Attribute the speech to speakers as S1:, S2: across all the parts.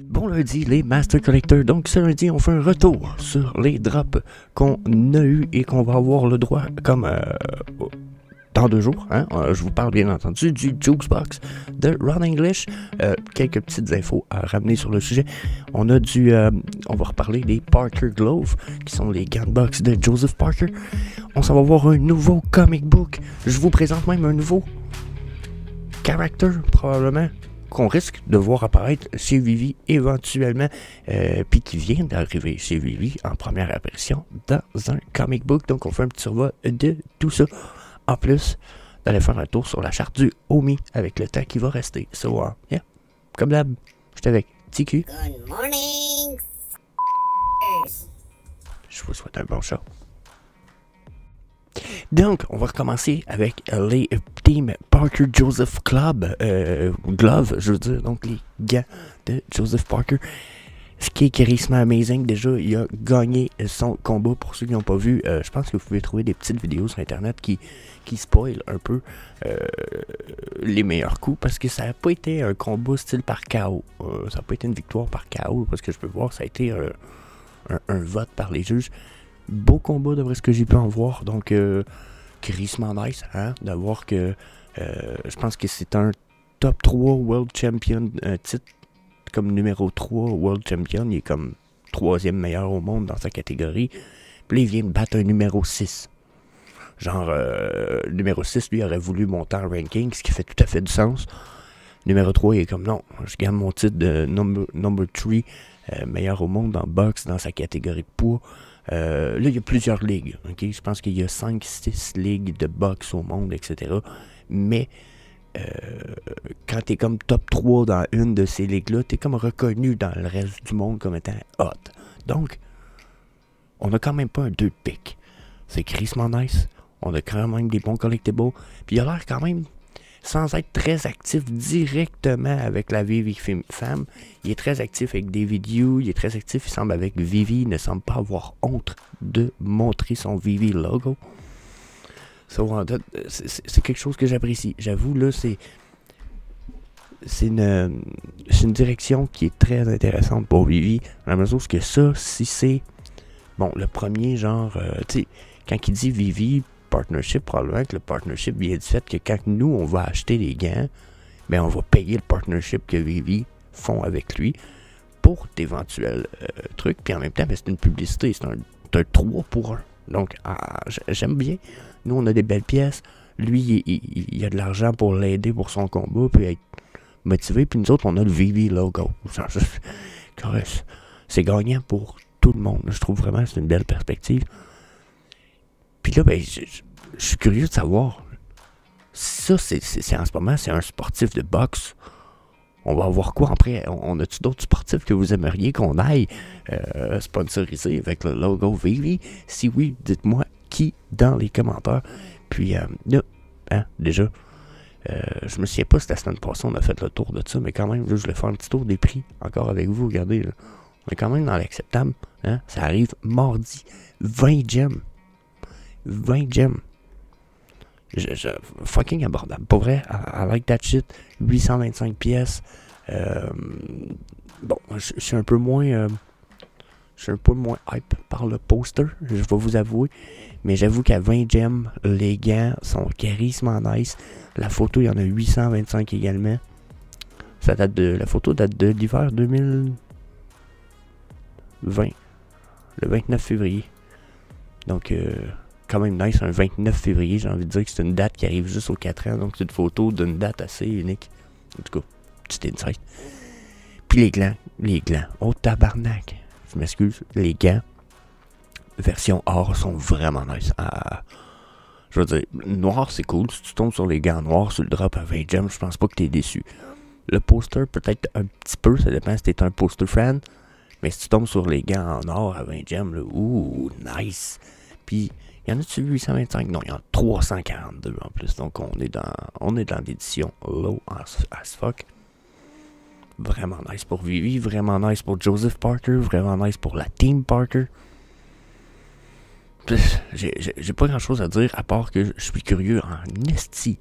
S1: Bon lundi, les Master Collectors. Donc ce lundi, on fait un retour sur les drops qu'on a eu et qu'on va avoir le droit comme dans 2 jours. Hein? Je vous parle bien entendu du Jukebox de Ron English. Quelques petites infos à ramener sur le sujet. On a on va reparler des Parker Glove, qui sont les gants de boxe de Joseph Parker. On s'en va voir un nouveau comic book. Je vous présente même un nouveau character, probablement, qu'on risque de voir apparaître chez Vivi éventuellement, puis qui vient d'arriver chez Vivi en première apparition dans un comic book. Donc on fait un petit survol de tout ça. En plus d'aller faire un tour sur la charte du Omi avec le temps qui va rester. So, yeah. Comme d'hab, j'étais avec TQ.
S2: Good morning.
S1: Je vous souhaite un bon show. Donc, on va recommencer avec les Team Parker Joseph Glove, je veux dire, donc les gants de Joseph Parker. Ce qui est charisme amazing, déjà, il a gagné son combat. Pour ceux qui n'ont pas vu, je pense que vous pouvez trouver des petites vidéos sur internet qui spoilent un peu les meilleurs coups, parce que ça n'a pas été un combat style par KO. Ça n'a pas été une victoire par KO, parce que je peux voir, ça a été un vote par les juges. Beau combat d'après ce que j'ai pu en voir, donc charisme nice, hein, d'avoir que je pense que c'est un top 3 World Champion titre, comme numéro 3 World Champion, il est comme 3e meilleur au monde dans sa catégorie, puis là, il vient de battre un numéro 6. Genre, numéro 6, lui, aurait voulu monter en ranking, ce qui fait tout à fait du sens. Numéro 3, il est comme, non, je gagne mon titre de number 3, meilleur au monde en boxe, dans sa catégorie de poids. Là, il y a plusieurs ligues, ok? Je pense qu'il y a 5-6 ligues de boxe au monde, etc. Mais, quand t'es comme top 3 dans une de ces ligues-là, t'es comme reconnu dans le reste du monde comme étant hot. Donc, on a quand même pas un 2 de pique. C'est crissement nice. On a quand même des bons collectibles. Puis il a l'air quand même, sans être très actif directement avec la Vivi Femme, il est très actif avec David Yu, il est très actif, il semble avec Vivi, il ne semble pas avoir honte de montrer son Vivi logo. C'est quelque chose que j'apprécie. J'avoue, là, c'est une direction qui est très intéressante pour Vivi, à la mesure que ça, si c'est, bon, le premier genre, tu sais, quand il dit Vivi Partnership, probablement que le partnership vient du fait que quand nous, on va acheter les gants, ben on va payer le partnership que Vivi font avec lui pour d'éventuels trucs. Puis en même temps, ben, c'est une publicité, c'est un 3 pour 1. Donc, j'aime bien. Nous, on a des belles pièces. Lui, il a de l'argent pour l'aider pour son combat, puis être motivé. Puis nous autres, on a le Vivi logo. C'est gagnant pour tout le monde. Je trouve vraiment que c'est une belle perspective. Puis là, ben, je suis curieux de savoir. Ça, c'est en ce moment, c'est un sportif de boxe. On va avoir quoi après? On a-tu d'autres sportifs que vous aimeriez qu'on aille sponsoriser avec le logo Vivi? Si oui, dites-moi qui dans les commentaires. Puis, là, hein, déjà, je me souviens pas si la semaine passée on a fait le tour de ça, mais quand même, là, je vais faire un petit tour des prix encore avec vous. Regardez, là, on est quand même dans l'acceptable. Hein? Ça arrive mardi. 20 gemmes. 20 gemmes. Fucking abordable. Pour vrai, I like that shit. 825 pièces. Bon, je suis un peu moins... je suis un peu moins hype par le poster, je vais vous avouer. Mais j'avoue qu'à 20 gemmes, les gants sont charisme nice. La photo, il y en a 825 également. La photo date de l'hiver 2020. Le 29 février. Donc, quand même nice, un 29 février, j'ai envie de dire que c'est une date qui arrive juste aux 4 ans, donc c'est une photo d'une date assez unique. En tout cas, petit insight. Puis les glands, oh tabarnak, je m'excuse, les gants, version or, sont vraiment nice. Je veux dire, noir c'est cool, si tu tombes sur les gants noirs, sur le drop à 20 gemmes, je pense pas que t'es déçu. Le poster, peut-être un petit peu, ça dépend si t'es un poster fan, mais si tu tombes sur les gants en or à 20 gemmes, là, ouh, nice. Puis, il y en a-tu 825? Non, il y en a 342 en plus. Donc, on est dans l'édition low as fuck. Vraiment nice pour Vivi, vraiment nice pour Joseph Parker, vraiment nice pour la Team Parker. J'ai pas grand chose à dire à part que je suis curieux en esti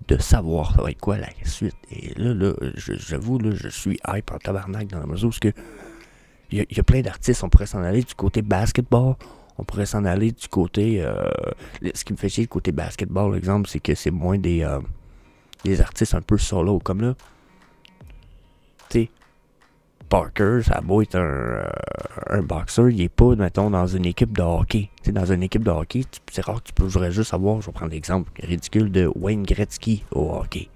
S1: de savoir ça va être quoi la suite. Et là, j'avoue, là, je suis hype en tabarnak dans la mesure où il y a plein d'artistes. On pourrait s'en aller du côté basketball. On pourrait s'en aller du côté... ce qui me fait chier du côté basketball, exemple, c'est que c'est moins des artistes un peu solo. Comme là, tu sais, Parker, ça a beau être un boxeur, il est pas, mettons, dans une équipe de hockey. Tu sais, dans une équipe de hockey, c'est rare que tu pourrais juste avoir, je vais prendre l'exemple ridicule de Wayne Gretzky au hockey.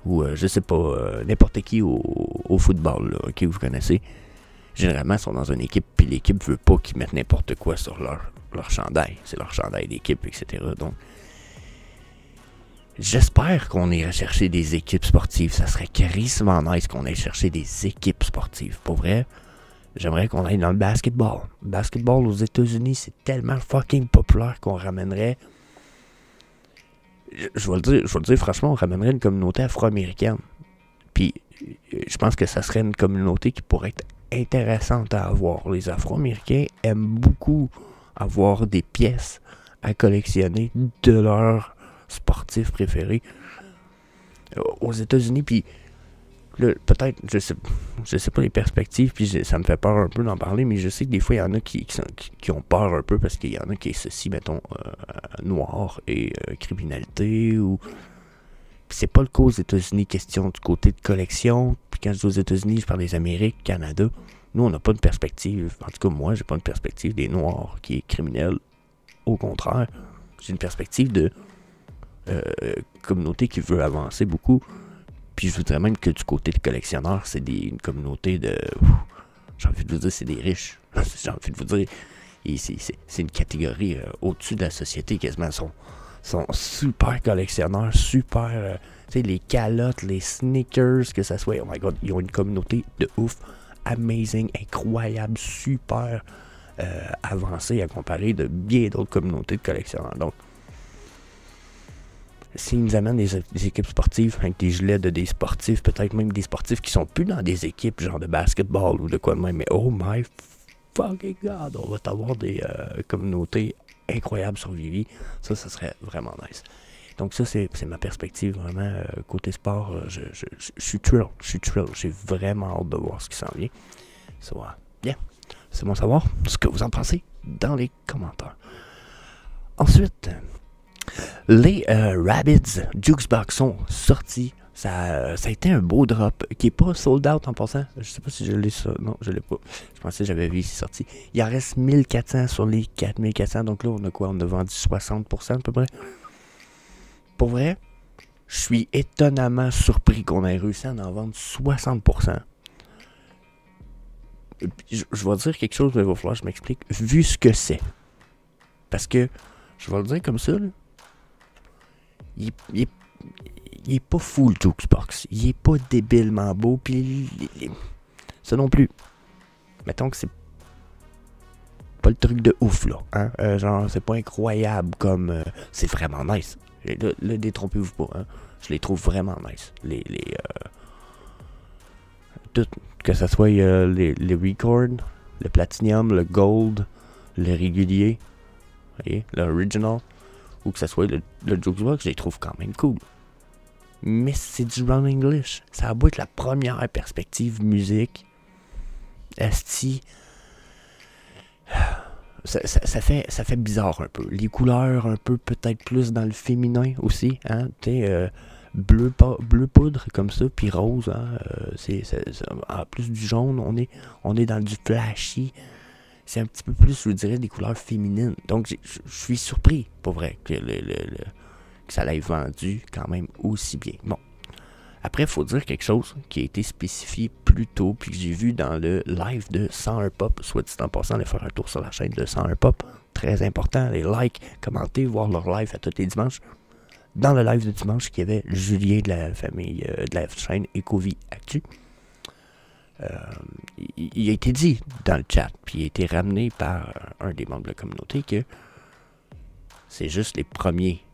S1: Ou, je sais pas, n'importe qui au football, là, ok, vous connaissez. Généralement, ils sont dans une équipe, puis l'équipe veut pas qu'ils mettent n'importe quoi sur leur chandail. C'est leur chandail d'équipe, etc. Donc, j'espère qu'on ira chercher des équipes sportives. Ça serait carrément nice qu'on aille chercher des équipes sportives. Pour vrai, j'aimerais qu'on aille dans le basketball. Le basketball aux États-Unis, c'est tellement fucking populaire qu'on ramènerait... Je vais le dire franchement, on ramènerait une communauté afro-américaine. Puis, je pense que ça serait une communauté qui pourrait être intéressante à avoir. Les Afro-Américains aiment beaucoup avoir des pièces à collectionner de leurs sportifs préférés aux États-Unis. Puis peut-être, je sais pas les perspectives, puis ça me fait peur un peu d'en parler, mais je sais que des fois il y en a qui ont peur un peu parce qu'il y en a qui associent, mettons, noir et criminalité, ou puis c'est pas le cas aux États-Unis, question du côté de collection. Puis quand je dis aux États-Unis, je parle des Amériques, Canada. Nous, on n'a pas une perspective, en tout cas moi, j'ai pas une perspective des Noirs qui est criminel. Au contraire, j'ai une perspective de communauté qui veut avancer beaucoup. Puis je voudrais même que du côté des collectionneurs, c'est une communauté de... J'ai envie de vous dire, c'est des riches. J'ai envie de vous dire, c'est une catégorie au-dessus de la société quasiment. Sont super collectionneurs, super... tu sais, les calottes, les sneakers, que ça soit... Oh my god, ils ont une communauté de ouf, amazing, incroyable, super avancée à comparer de bien d'autres communautés de collectionneurs. Donc, s'ils nous amènent des équipes sportives avec des gilets de des sportifs, peut-être même des sportifs qui sont plus dans des équipes genre de basketball ou de quoi de même, mais oh my fucking god, on va avoir des communautés incroyables sur Vivi. Ça serait vraiment nice. Donc ça, c'est ma perspective vraiment côté sport. Je suis thrilled. J'ai vraiment hâte de voir ce qui s'en vient. Ça va bien. C'est bon savoir ce que vous en pensez dans les commentaires. Ensuite, les Rabbids Jukebox sont sortis. Ça a été un beau drop qui est pas sold out en passant. Je sais pas si je l'ai ça. Non, je l'ai pas. Je pensais que j'avais vu ici sorti. Il en reste 1400 sur les 4400. Donc là, on a quoi? On a vendu 60% à peu près. Pour vrai, je suis étonnamment surpris qu'on ait réussi à en vendre 60%. Je vais dire quelque chose, mais il va falloir que je m'explique. Vu ce que c'est. Parce que, je vais le dire comme ça, là, il est pas full Jukebox. Il est pas débilement beau. Puis, ça non plus. Mettons que c'est pas le truc de ouf, là. Hein? Genre, c'est pas incroyable comme... c'est vraiment nice. Là, détrompez-vous pas. Hein? Je les trouve vraiment nice. Tout, que ce soit les records, le platinum, le gold, le régulier, voyez, l'original, ou que ce soit le Jukebox, je les trouve quand même cool. Mais c'est du Run English. Ça a beau être la première perspective musique. Esti. Ça fait bizarre un peu. Les couleurs un peu peut-être plus dans le féminin aussi. Hein? Tu sais, bleu poudre comme ça, puis rose. Hein? En plus du jaune, on est dans du flashy. C'est un petit peu plus, je dirais, des couleurs féminines. Donc, je suis surpris, pour vrai, que ça l'ait vendu quand même aussi bien. Bon. Après, il faut dire quelque chose qui a été spécifié plus tôt, puis que j'ai vu dans le live de 101 Pop. Soit dit en passant, aller faire un tour sur la chaîne de 101 Pop. Très important, les likes, commenter, voir leur live à tous les dimanches. Dans le live de dimanche, il y avait Julien de la famille de la chaîne Ecovie Actu. Il a été dit dans le chat, puis il a été ramené par un des membres de la communauté que c'est juste les premiers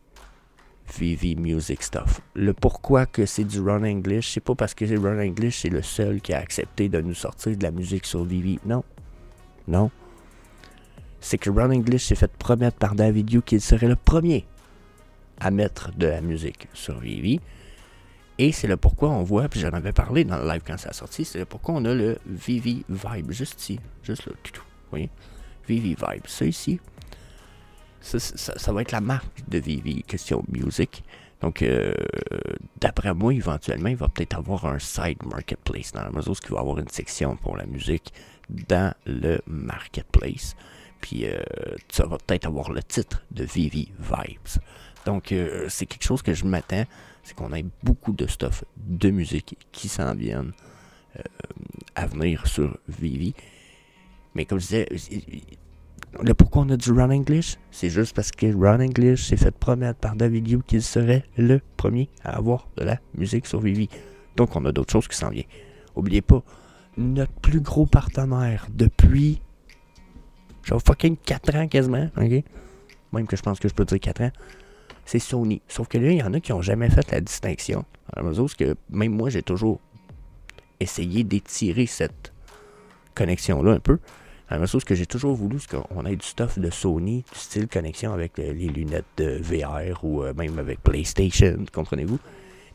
S1: VV Music Stuff. Le pourquoi que c'est du Run English, c'est pas parce que c'est Run English, c'est le seul qui a accepté de nous sortir de la musique sur VV. Non. C'est que Run English s'est fait promettre par David You qu'il serait le premier à mettre de la musique sur Vivi. Et c'est le pourquoi on voit, puis j'en avais parlé dans le live quand ça a sorti, c'est le pourquoi on a le Vivi Vibe, juste ici, juste là, tout, vous voyez, Vivi Vibe, ça ici, ça va être la marque de Vivi, question music. Donc, d'après moi, éventuellement, il va peut-être avoir un side marketplace dans la mesure où il va avoir une section pour la musique dans le marketplace. Puis, ça va peut-être avoir le titre de Vivi Vibes. Donc, c'est quelque chose que je m'attends, c'est qu'on ait beaucoup de stuff de musique qui s'en viennent à venir sur Vivi. Mais comme je disais, le pourquoi on a du Run English, c'est juste parce que Run English s'est fait promettre par David Yu qu'il serait le premier à avoir de la musique sur Vivi. Donc, on a d'autres choses qui s'en viennent. N'oubliez pas, notre plus gros partenaire depuis genre fucking 4 ans quasiment, ok? Même que je pense que je peux dire 4 ans. C'est Sony. Sauf que là, il y en a qui n'ont jamais fait la distinction. À la mesure que même moi, j'ai toujours essayé d'étirer cette connexion-là un peu. À la mesure que j'ai toujours voulu qu'on ait du stuff de Sony, du style connexion avec les lunettes de VR ou même avec PlayStation, comprenez-vous.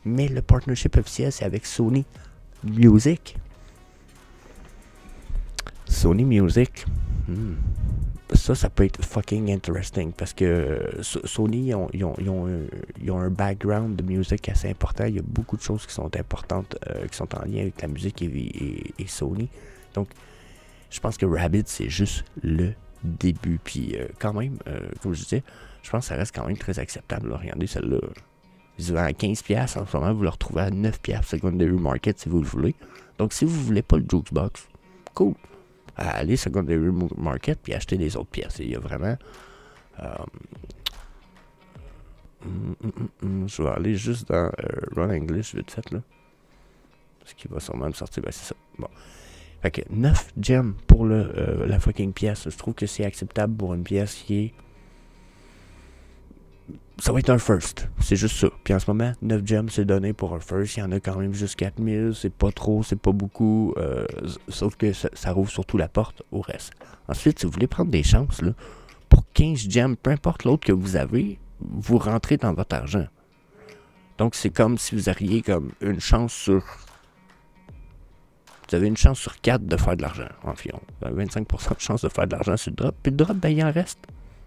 S1: Mais le partnership officiel, c'est avec Sony Music. Sony Music. Ça peut être fucking interesting parce que Sony, ils ont un background de musique assez important. Il y a beaucoup de choses qui sont importantes, qui sont en lien avec la musique et Sony. Donc, je pense que Rabbids, c'est juste le début. Puis, quand même, comme je disais, je pense que ça reste quand même très acceptable. Là. Regardez celle-là. Ils se vendent à 15$ en ce moment. Vous le retrouvez à 9$ Secondary Market si vous le voulez. Donc, si vous voulez pas le Jukebox, cool. Allez Secondary Market puis acheter des autres pièces. Il y a vraiment... je vais aller juste dans Run English vite fait là. Ce qui va sûrement me sortir. Ben c'est ça. Bon. Fait que 9 gems pour la fucking pièce. Je trouve que c'est acceptable pour une pièce qui est... Ça va être un first. C'est juste ça. Puis en ce moment, 9 gems c'est donné pour un first. Il y en a quand même juste 4000. C'est pas trop, c'est pas beaucoup. Sauf que ça rouvre surtout la porte au reste. Ensuite, si vous voulez prendre des chances, là, pour 15 gems, peu importe l'autre que vous avez, vous rentrez dans votre argent. Donc c'est comme si vous auriez comme une chance sur... Vous avez une chance sur 4 de faire de l'argent environ. Vous avez 25% de chance de faire de l'argent sur le drop. Puis le drop, ben il en reste.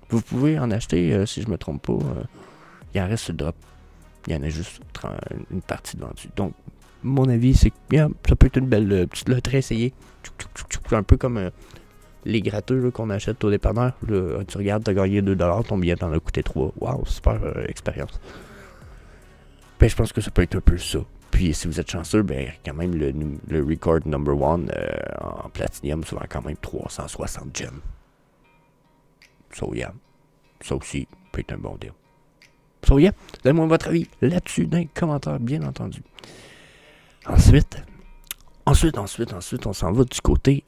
S1: Vous pouvez en acheter, si je me trompe pas, il en reste sur le drop. Il y en a juste une partie de vendu. Donc, mon avis, c'est que ça peut être une belle petite loterie à essayer. Un peu comme les gratteux qu'on achète au dépanneur. Là, tu regardes, tu as gagné 2$, ton billet t'en a coûté 3$. Waouh, super expérience. Ben, je pense que ça peut être un peu ça. Puis, si vous êtes chanceux, ben, quand même, le record number 1 en platinum, ça va quand même 360 gems. So yeah. Ça aussi peut être un bon deal. So yeah. Donnez-moi votre avis là-dessus dans les commentaires, bien entendu. Ensuite, on s'en va du côté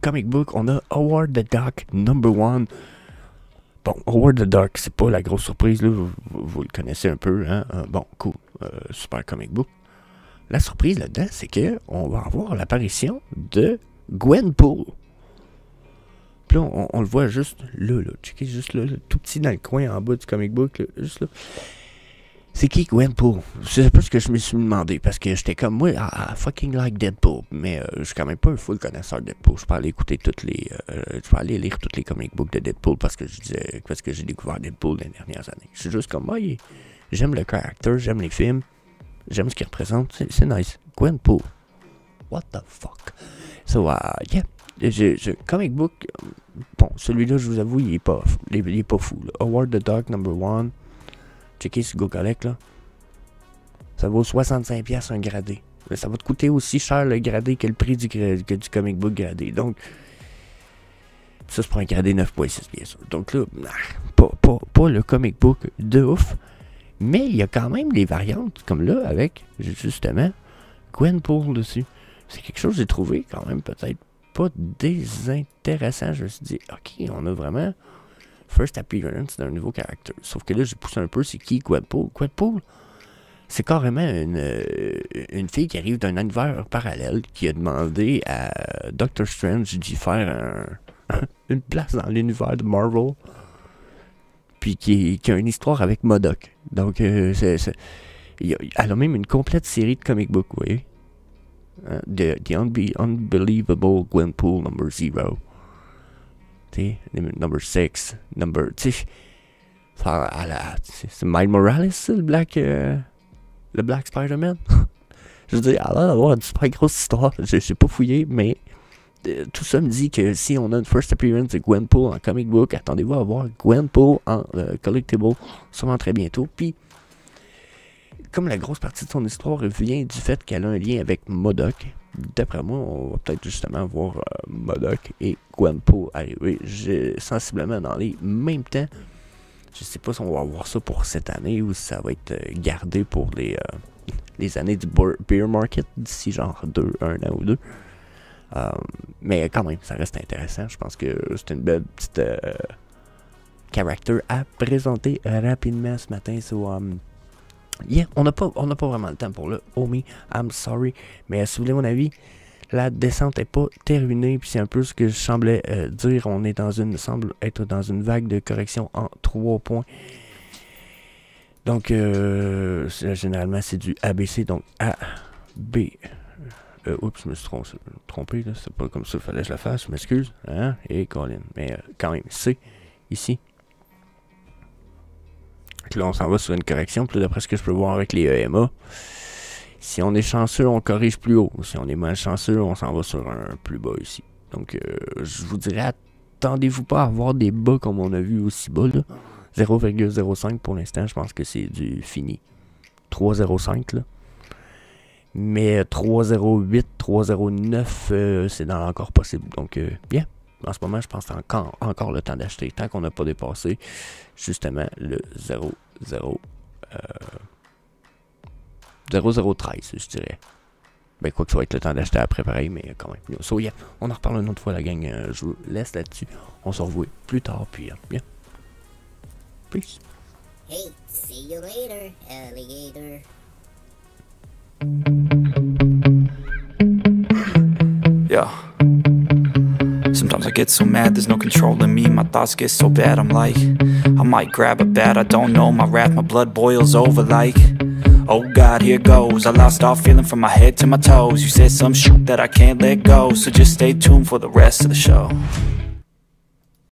S1: comic book. On a Howard the Duck number 1. Bon, Howard the Duck, c'est pas la grosse surprise, là. Vous le connaissez un peu, hein. Bon, cool. Super comic book. La surprise là-dedans, c'est que on va avoir l'apparition de Gwenpool. Puis là, on le voit juste là. Checkez juste là, tout petit dans le coin en bas du comic book, là, juste là. C'est qui Gwenpool? C'est un peu ce que je me suis demandé, parce que j'étais comme moi, I fucking like Deadpool, mais je suis quand même pas un full connaisseur de Deadpool. Je peux aller écouter je peux aller lire tous les comic books de Deadpool parce que j'ai découvert Deadpool les dernières années. Je suis juste comme moi, j'aime le character, j'aime les films, j'aime ce qu'il représente, c'est nice. Gwenpool. What the fuck? So, yeah. Comic book, bon, celui-là, je vous avoue, il est pas fou. Là. Howard the Duck number 1. Checkez sur GoCollect, là. Ça vaut 65$ un gradé. Ça va te coûter aussi cher le gradé que le prix du comic book gradé. Donc, ça, c'est pour un gradé 9.6, bien sûr. Donc là, pas le comic book de ouf. Mais il y a quand même des variantes, comme là, avec, justement, Gwenpool dessus. C'est quelque chose que j'ai trouvé quand même peut-être pas désintéressant. Je me suis dit, ok, on a vraiment first appearance d'un nouveau caractère. Sauf que là, j'ai poussé un peu, c'est qui Gwenpool? Gwenpool, c'est carrément une fille qui arrive d'un univers parallèle qui a demandé à Doctor Strange d'y faire une place dans l'univers de Marvel. puis qui a une histoire avec MODOK. Donc, elle a même une complète série de comic books, vous voyez. The Unbelievable Gwenpool number 0. Tu sais, number 6. Tu sais, c'est Miles Morales, ça, le Black Spider-Man. Je veux dire, elle a l'air d'avoir une super grosse histoire. Je sais pas fouiller, mais tout ça me dit que si on a une first appearance de Gwenpool en comic book, attendez-vous à voir Gwenpool en collectible sûrement très bientôt. Puis, comme la grosse partie de son histoire vient du fait qu'elle a un lien avec MODOK, d'après moi, on va peut-être justement voir MODOK et Gwenpool arriver sensiblement dans les mêmes temps. Je sais pas si on va voir ça pour cette année ou si ça va être gardé pour les années du bear market d'ici genre un an ou deux. Mais quand même, ça reste intéressant. Je pense que c'est une belle petite character à présenter rapidement ce matin. So, yeah, on n'a pas vraiment le temps pour le homie. I'm sorry. Mais si vous voulez mon avis, la descente n'est pas terminée. Puis c'est un peu ce que je semblais dire. On est semble être dans une vague de correction en 3 points. Donc, généralement, c'est du ABC. Donc, A, B. Oups, je me suis trompé. Là. C'est pas comme ça qu'il fallait que je la fasse. Je m'excuse. Hein? Et Colin. Mais quand même, C, ici. Là, on s'en va sur une correction. Puis d'après ce que je peux voir avec les EMA, si on est chanceux, on corrige plus haut. Si on est malchanceux, on s'en va sur un plus bas ici. Donc, je vous dirais, attendez-vous pas à avoir des bas comme on a vu aussi bas. 0,05 pour l'instant, je pense que c'est du fini. 3,05 là. Mais 3,08, 3,09, c'est dans encore possible. Donc, bien. En ce moment, je pense que c'est encore le temps d'acheter. Tant qu'on n'a pas dépassé, justement, le 0,013, je dirais. Ben, quoi que ça va être le temps d'acheter après, pareil, mais quand même. So, yeah, on en reparle une autre fois, la gang. Je vous laisse là-dessus. On se revoit plus tard, puis bien. Peace.
S2: Hey, see you later, alligator.
S3: Yeah. Sometimes I get so mad, there's no controlling me. My thoughts get so bad, I'm like, I might grab a bat, I don't know. My wrath, my blood boils over like, oh God, here goes. I lost all feeling from my head to my toes. You said some shit that I can't let go, so just stay tuned for the rest of the show.